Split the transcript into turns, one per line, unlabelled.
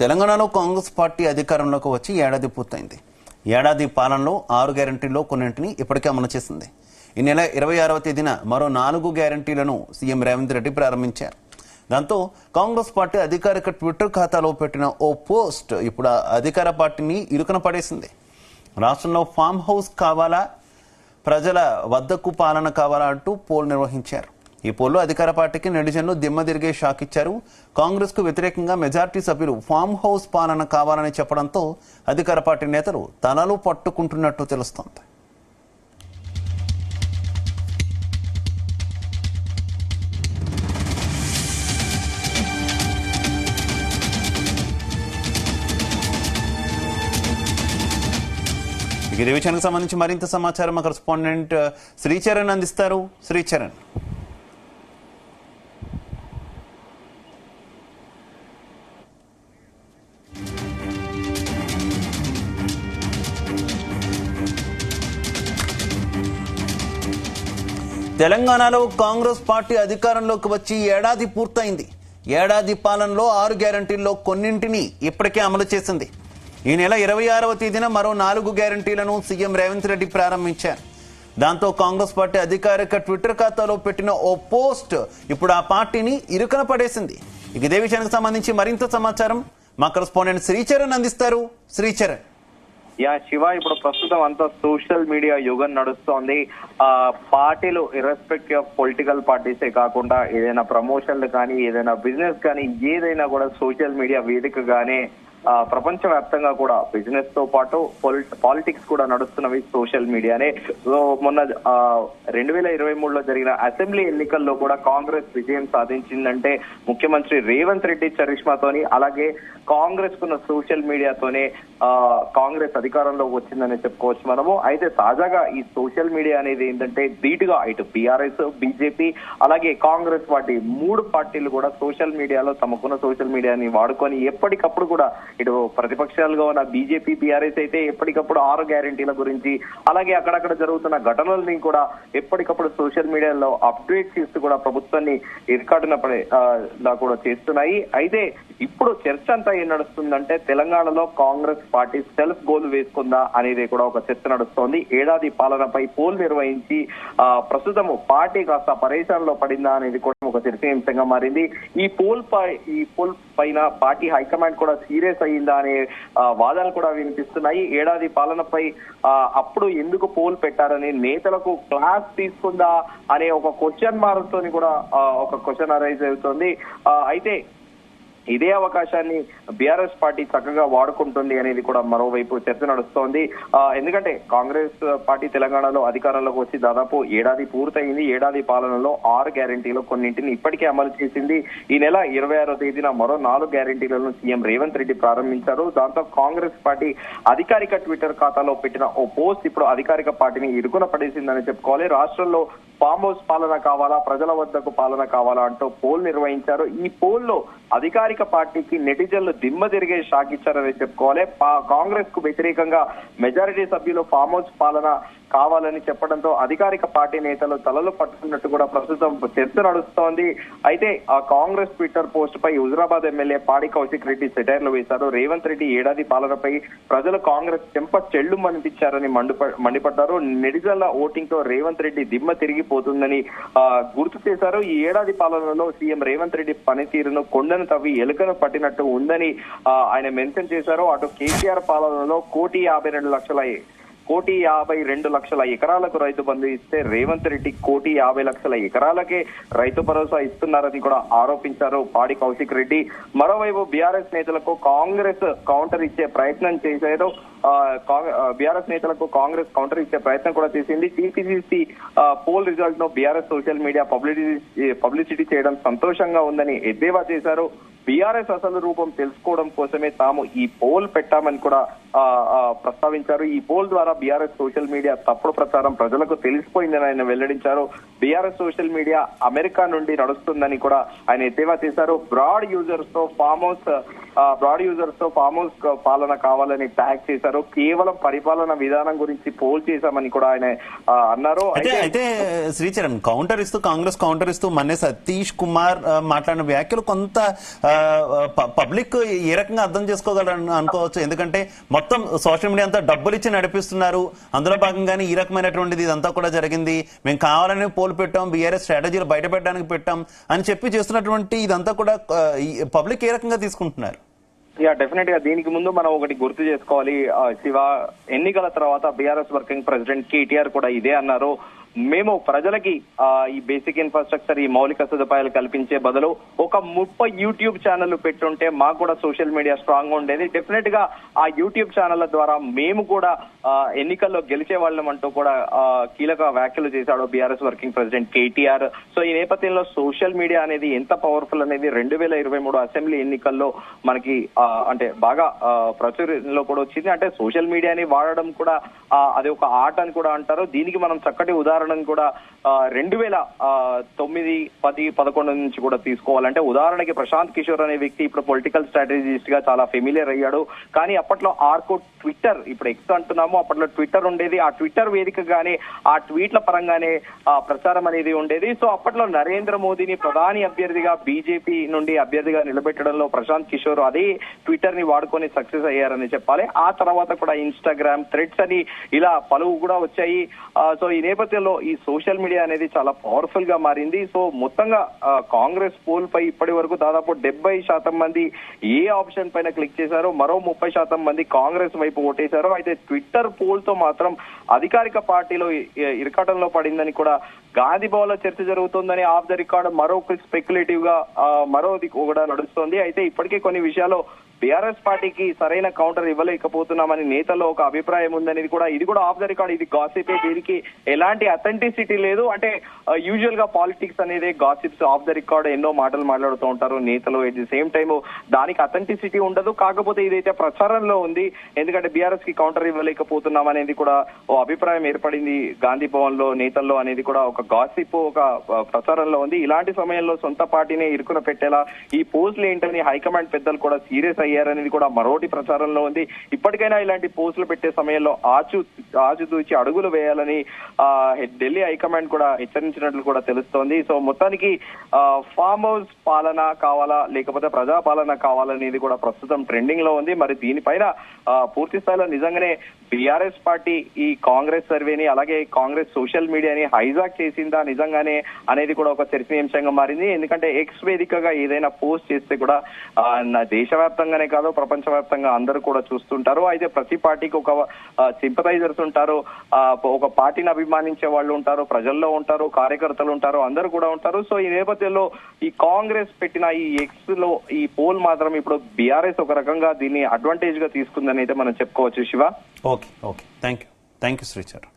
తెలంగాణలో కాంగ్రెస్ పార్టీ అధికారంలోకి వచ్చి ఏడాది పూర్తయింది. ఏడాది పాలనలో 6 గ్యారంటీల్లో కొన్నింటిని ఇప్పటికే అమలు చేసింది. ఈ నెల 26వ తేదీన మరో 4 గ్యారంటీలను సీఎం రేవంత్ రెడ్డి ప్రారంభించారు. దాంతో కాంగ్రెస్ పార్టీ అధికారిక ట్విట్టర్ ఖాతాలో పెట్టిన ఓ పోస్ట్ ఇప్పుడు అధికార పార్టీని ఇరుకున పడేసింది. రాష్ట్రంలో ఫామ్ హౌస్ కావాలా, ప్రజల వద్దకు పాలన కావాలా అంటూ పోల్ నిర్వహించారు. ఈ పోల్లో అధికార పార్టీకి నెటిజన్లు దిమ్మ తిరిగే షాక్ ఇచ్చారు. కాంగ్రెస్ కు వ్యతిరేకంగా మెజార్టీ సభ్యులు ఫామ్ హౌస్ పాలన కావాలని చెప్పడంతో అధికార పార్టీ నేతలు తలలు పట్టుకుంటున్నట్టు తెలుస్తోంది. ఇదే విషయానికి సంబంధించి మరింత సమాచారం మా కరెస్పాండెంట్ శ్రీచరణ్ అందిస్తారు. శ్రీచరణ్, తెలంగాణలో కాంగ్రెస్ పార్టీ అధికారంలోకి వచ్చి ఏడాది పూర్తయింది. ఏడాది పాలనలో 6 గ్యారంటీల్లో కొన్నింటిని ఇప్పటికే అమలు చేసింది. ఈ నెల 26వ తేదీన మరో 4 గ్యారంటీలను సీఎం రేవంత్ రెడ్డి ప్రారంభించారు. దాంతో కాంగ్రెస్ పార్టీ అధికారిక ట్విట్టర్ ఖాతాలో పెట్టిన ఓ పోస్ట్ ఇప్పుడు ఆ పార్టీని ఇరుకున పడేసింది. ఇదే విషయానికి సంబంధించి మరింత సమాచారం మా కరెస్పాండెంట్ శ్రీచరణ్ అందిస్తారు. శ్రీచరణ్,
శివ, ఇప్పుడు ప్రస్తుతం అంతా సోషల్ మీడియా యుగం నడుస్తోంది. పార్టీలు ఇర్రెస్పెక్టివ్ ఆఫ్ పొలిటికల్ పార్టీసే కాకుండా ఏదైనా ప్రమోషన్లు కానీ, ఏదైనా బిజినెస్ కానీ, ఏదైనా కూడా సోషల్ మీడియా వేదికగానే ప్రపంచవ్యాప్తంగా కూడా బిజినెస్ తో పాటు పాలిటిక్స్ కూడా నడుస్తున్నవి సోషల్ మీడియానే. మొన్న 2023లో జరిగిన అసెంబ్లీ ఎన్నికల్లో కూడా కాంగ్రెస్ విజయం సాధించిందంటే ముఖ్యమంత్రి రేవంత్ రెడ్డి చరిష్మాతోని, అలాగే కాంగ్రెస్ కున్న సోషల్ మీడియాతోనే కాంగ్రెస్ అధికారంలోకి వచ్చిందని చెప్పుకోవచ్చు మనము. అయితే తాజాగా ఈ సోషల్ మీడియా అనేది ఏంటంటే ధీటుగా ఇటు బీఆర్ఎస్, బీజేపీ అలాగే కాంగ్రెస్ పార్టీ 3 పార్టీలు కూడా సోషల్ మీడియాలో తమకున్న సోషల్ మీడియాని వాడుకొని ఎప్పటికప్పుడు కూడా ఇటు ప్రతిపక్షాలుగా ఉన్న బీజేపీ, బీఆర్ఎస్ అయితే ఎప్పటికప్పుడు 6 గ్యారంటీల గురించి అలాగే అక్కడక్కడ జరుగుతున్న ఘటనల్ని కూడా ఎప్పటికప్పుడు సోషల్ మీడియాలో అప్డేట్ చేస్తూ కూడా ప్రభుత్వాన్ని ఇరుకాటున కూడా చేస్తున్నాయి. అయితే ఇప్పుడు చర్చ అంతా ఏం నడుస్తుందంటే తెలంగాణలో కాంగ్రెస్ పార్టీ సెల్ఫ్ గోల్ వేసుకుందా అనేది కూడా ఒక చర్చ నడుస్తోంది. ఏడాది పాలనపై పోల్ నిర్వహించి ప్రస్తుతం పార్టీ కాస్త పరేషాన్లో పడిందా అనేది కూడా ఒక చర్చనీయాంశంగా మారింది. ఈ పోల్ పైన పార్టీ హైకమాండ్ కూడా సీరియస్ అయ్యిందా అనే వాదనలు కూడా వినిపిస్తున్నాయి. ఏడాది పాలనపై అప్పుడు ఎందుకు పోల్ పెట్టారని నేతలకు క్లాస్ తీసుకుందా అనే ఒక క్వశ్చన్ మార్క్ తోని కూడా ఒక క్వశ్చన్ అరైజ్ అవుతుంది. అయితే ఇదే అవకాశాన్ని బీఆర్ఎస్ పార్టీ చక్కగా వాడుకుంటుంది అనేది కూడా మరోవైపు చర్చ నడుస్తోంది. ఎందుకంటే కాంగ్రెస్ పార్టీ తెలంగాణలో అధికారంలోకి వచ్చి దాదాపు ఏడాది పూర్తయింది. ఏడాది పాలనలో 6 గ్యారంటీలు కొన్నింటిని ఇప్పటికే అమలు చేసింది. ఈ నెల 26వ తేదీన మరో 4 గ్యారంటీలను సీఎం రేవంత్ రెడ్డి ప్రారంభించారు. దాంతో కాంగ్రెస్ పార్టీ అధికారిక ట్విట్టర్ ఖాతాలో పెట్టిన ఓ పోస్ట్ ఇప్పుడు అధికారిక పార్టీని ఇరుకున పడేసిందని చెప్పుకోవాలి. రాష్ట్రంలో ఫామ్ హౌస్ పాలన కావాలా, ప్రజల వద్దకు పాలన కావాలా అంటూ పోల్ నిర్వహించారు. ఈ పోల్లో అధికారిక పార్టీకి నెటిజన్లు దిమ్మ తిరిగే షాక్ ఇచ్చారని చెప్పుకోవాలి. కాంగ్రెస్ కు వ్యతిరేకంగా మెజారిటీ సభ్యులు ఫామ్ హౌస్ పాలన కావాలని చెప్పడంతో అధికారిక పార్టీ నేతలు తలలు పట్టుకున్నట్టు కూడా ప్రస్తుతం చర్చ నడుస్తోంది. అయితే ఆ కాంగ్రెస్ ట్విట్టర్ పోస్ట్ పై హుజురాబాద్ ఎమ్మెల్యే పాడి కౌశిక్ రెడ్డి సెటైర్లు వేశారు. రేవంత్ రెడ్డి ఏడాది పాలనపై ప్రజలు కాంగ్రెస్ చెంప చెళ్లు మనిపించారని మండిపడ్డారు. నెటిజన్ల ఓటింగ్ తో రేవంత్ రెడ్డి దిమ్మ తిరిగిపోతుందని గుర్తు చేశారు. ఈ ఏడాది పాలనలో సీఎం రేవంత్ రెడ్డి పనితీరును కొండను తవ్వి ఎలుకను పట్టినట్టు ఉందని ఆయన మెన్షన్ చేశారు. అటు కేసీఆర్ పాలనలో 1,52,00,000 ఎకరాలకు రైతు బంధు ఇస్తే రేవంత్ రెడ్డి 1,50,00,000 ఎకరాలకే రైతు భరోసా ఇస్తున్నారని కూడా ఆరోపించారు పాడి కౌశిక్ రెడ్డి. మరోవైపు బీఆర్ఎస్ నేతలకు కాంగ్రెస్ కౌంటర్ ఇచ్చే ప్రయత్నం చేశారు. బీఆర్ఎస్ నేతలకు కాంగ్రెస్ కౌంటర్ ఇచ్చే ప్రయత్నం కూడా చేసింది. టీపీసీసీ పోల్ రిజల్ట్ ను బీఆర్ఎస్ సోషల్ మీడియా పబ్లిసిటీ చేయడం సంతోషంగా ఉందని ఎద్దేవా చేశారు. బీఆర్ఎస్ అసలు రూపం తెలుసుకోవడం కోసమే తాము ఈ పోల్ పెట్టామని కూడా ప్రస్తావించారు. ఈ పోల్ ద్వారా బీఆర్ఎస్ సోషల్ మీడియా తప్పుడు ప్రచారం ప్రజలకు తెలిసిపోయిందని ఆయన వెల్లడించారు. బీఆర్ఎస్ సోషల్ మీడియా అమెరికా నుండి నడుస్తుందని కూడా ఆయన ఎద్దేవా చేశారు. బ్రాడ్ యూజర్స్ తో ఫామ్ హౌస్ బ్రాడ్ యూజర్స్ తో ఫామ్ హౌస్ పాలన కావాలని ట్యాగ్ చేశారు. కేవలం పరిపాలన విధానం గురించి పోల్ చేశామని కూడా ఆయన అన్నారు.
అయితే శ్రీచరణ్ కాంగ్రెస్ కౌంటర్ ఇస్తూ మన్నే సతీష్ కుమార్ మాట్లాడిన వ్యాఖ్యలు కొంత పబ్లిక్ ఏ రకంగా అర్థం చేసుకోగలరని అనుకోవచ్చు. ఎందుకంటే మొత్తం సోషల్ మీడియా అంతా డబ్బులు ఇచ్చి నడిపిస్తున్నారు, అందులో భాగంగానే ఈ రకమైనటువంటిది ఇదంతా కూడా జరిగింది, మేము కావాలని పోల్ పెట్టాం, బీఆర్ఎస్ స్ట్రాటజీలు బయట పెట్టడానికి పెట్టాం అని చెప్పి చేస్తున్నటువంటి ఇదంతా కూడా పబ్లిక్ ఏ రకంగా తీసుకుంటున్నారు?
డెఫినెట్ గా దీనికి ముందు మనం ఒకటి గుర్తు చేసుకోవాలి శివ, ఎన్నికల తర్వాత బీఆర్ఎస్ వర్కింగ్ ప్రెసిడెంట్ కేటీఆర్ కూడా ఇదే అన్నారు. మేము ప్రజలకి ఈ బేసిక్ ఇన్ఫ్రాస్ట్రక్చర్, ఈ మౌలిక సదుపాయాలు కల్పించే బదులు ఒక 30 యూట్యూబ్ ఛానల్ పెట్టుంటే మాకు కూడా సోషల్ మీడియా స్ట్రాంగ్ గా ఉండేది. డెఫినెట్ గా ఆ యూట్యూబ్ ఛానళ్ల ద్వారా మేము కూడా ఎన్నికల్లో గెలిచే వాళ్ళం అంటూ కూడా కీలక వ్యాఖ్యలు చేశాడు BRS working president KTR. So ఈ నేపథ్యంలో సోషల్ మీడియా అనేది ఎంత పవర్ఫుల్ అనేది 2023 అసెంబ్లీ ఎన్నికల్లో మనకి అంటే బాగా ప్రచురణలో కూడా వచ్చింది. అంటే సోషల్ మీడియాని వాడడం కూడా అది ఒక ఆర్ట్ అని కూడా అంటారు. దీనికి మనం చక్కటి ఉదాహరణ కూడా 2009, 10, 11 నుంచి కూడా తీసుకోవాలంటే ఉదాహరణకి ప్రశాంత్ కిషోర్ అనే వ్యక్తి ఇప్పుడు పొలిటికల్ స్ట్రాటజిస్ట్ గా చాలా ఫెమిలియర్ అయ్యాడు. కానీ అప్పట్లో ఆర్కుట్, ట్విట్టర్, ఇప్పుడు ఎక్స్ అంటున్నాము, అప్పట్లో ట్విట్టర్ ఉండేది. ఆ ట్విట్టర్ వేదికగానే ఆ ట్వీట్ల పరంగానే ప్రచారం అనేది ఉండేది. సో అప్పట్లో నరేంద్ర మోదీని ప్రధాని అభ్యర్థిగా బీజేపీ నుండి అభ్యర్థిగా నిలబెట్టడంలో ప్రశాంత్ కిషోర్ అదే ట్విట్టర్ ని వాడుకొని సక్సెస్ అయ్యారని చెప్పాలి. ఆ తర్వాత కూడా ఇన్స్టాగ్రామ్, థ్రెడ్స్ అని ఇలా పలువు కూడా వచ్చాయి. సో ఈ నేపథ్యంలో ఈ సోషల్ మీడియా అనేది చాలా పవర్ఫుల్ గా మారింది. సో మొత్తంగా కాంగ్రెస్ పోల్ పై ఇప్పటి వరకు దాదాపు 70% మంది ఏ ఆప్షన్ పైన క్లిక్ చేశారో, మరో 30% మంది కాంగ్రెస్ వైపు ఓటేశారో. అయితే ట్విట్టర్ పోల్ తో మాత్రం అధికారిక పార్టీలో ఇరకాటంలో పడిందని కూడా గాంధీ భవన్ లో చర్చ జరుగుతుందని ఆఫ్ ద రికార్డ్ మరో స్పెక్యులేటివ్ గా మరోది కూడా నడుస్తోంది. అయితే ఇప్పటికే కొన్ని విషయాల్లో బీఆర్ఎస్ పార్టీకి సరైన కౌంటర్ ఇవ్వలేకపోతున్నామని నేతల్లో ఒక అభిప్రాయం ఉందనేది కూడా, ఇది కూడా ఆఫ్ ద రికార్డ్, ఇది గాసిప్, దీనికి ఎలాంటి అథెంటిసిటీ లేదు. అంటే యూజువల్ గా పాలిటిక్స్ అనేది గాసిప్స్, ఆఫ్ ద రికార్డ్ ఎన్నో మాటలు మాట్లాడుతూ ఉంటారు నేతలు. ఎట్ ది సేమ్ టైమ్ దానికి అథెంటిసిటీ ఉండదు. కాకపోతే ఇదైతే ప్రచారంలో ఉంది. ఎందుకంటే బీఆర్ఎస్ కి కౌంటర్ ఇవ్వలేకపోతున్నాం అనేది కూడా ఓ అభిప్రాయం ఏర్పడింది గాంధీ భవన్ లో నేతల్లో అనేది కూడా ఒక గాసిప్, ఒక ప్రచారంలో ఉంది. ఇలాంటి సమయంలో సొంత పార్టీనే ఇరుకున పెట్టేలా ఈ పోస్టులు ఏంటని హైకమాండ్ పెద్దలు కూడా సీరియస్ అయ్యారనేది కూడా మరోటి ప్రచారంలో ఉంది. ఇప్పటికైనా ఇలాంటి పోస్టులు పెట్టే సమయంలో ఆచితూచి అడుగులు వేయాలని ఢిల్లీ హైకమాండ్ కూడా హెచ్చరించినట్లు కూడా తెలుస్తోంది. సో మొత్తానికి ఫామ్ హౌస్ పాలన కావాలా లేకపోతే ప్రజా పాలన కావాలనేది కూడా ప్రస్తుతం ట్రెండింగ్ లో ఉంది. మరి దీనిపైన పూర్తి స్థాయిలో నిజంగానే బీఆర్ఎస్ పార్టీ ఈ కాంగ్రెస్ సర్వేని, అలాగే కాంగ్రెస్ సోషల్ మీడియాని హైజాక్ చేసిందా నిజంగానే అనేది కూడా ఒక చర్చనీయాంశంగా మారింది. ఎందుకంటే ఎక్స్ వేదికగా ఏదైనా పోస్ట్ చేస్తే కూడా దేశవ్యాప్తంగానే కాదు ప్రపంచవ్యాప్తంగా అందరూ కూడా చూస్తుంటారు. అయితే ప్రతి పార్టీకి ఒక సింపథైజర్స్ ఉంటారు, ఒక పార్టీని అభిమానించే వాళ్ళు ఉంటారు, ప్రజల్లో ఉంటారు, కార్యకర్తలు ఉంటారు, అందరూ కూడా ఉంటారు. సో ఈ నేపథ్యంలో ఈ కాంగ్రెస్ పెట్టిన ఈ ఎక్స్ లో ఈ పోల్ మాత్రం ఇప్పుడు బీఆర్ఎస్ ఒక రకంగా దీన్ని అడ్వాంటేజ్ గా తీసుకుందని అయితే మనం చెప్పుకోవచ్చు Shiva.
Okay thank you Sricharan.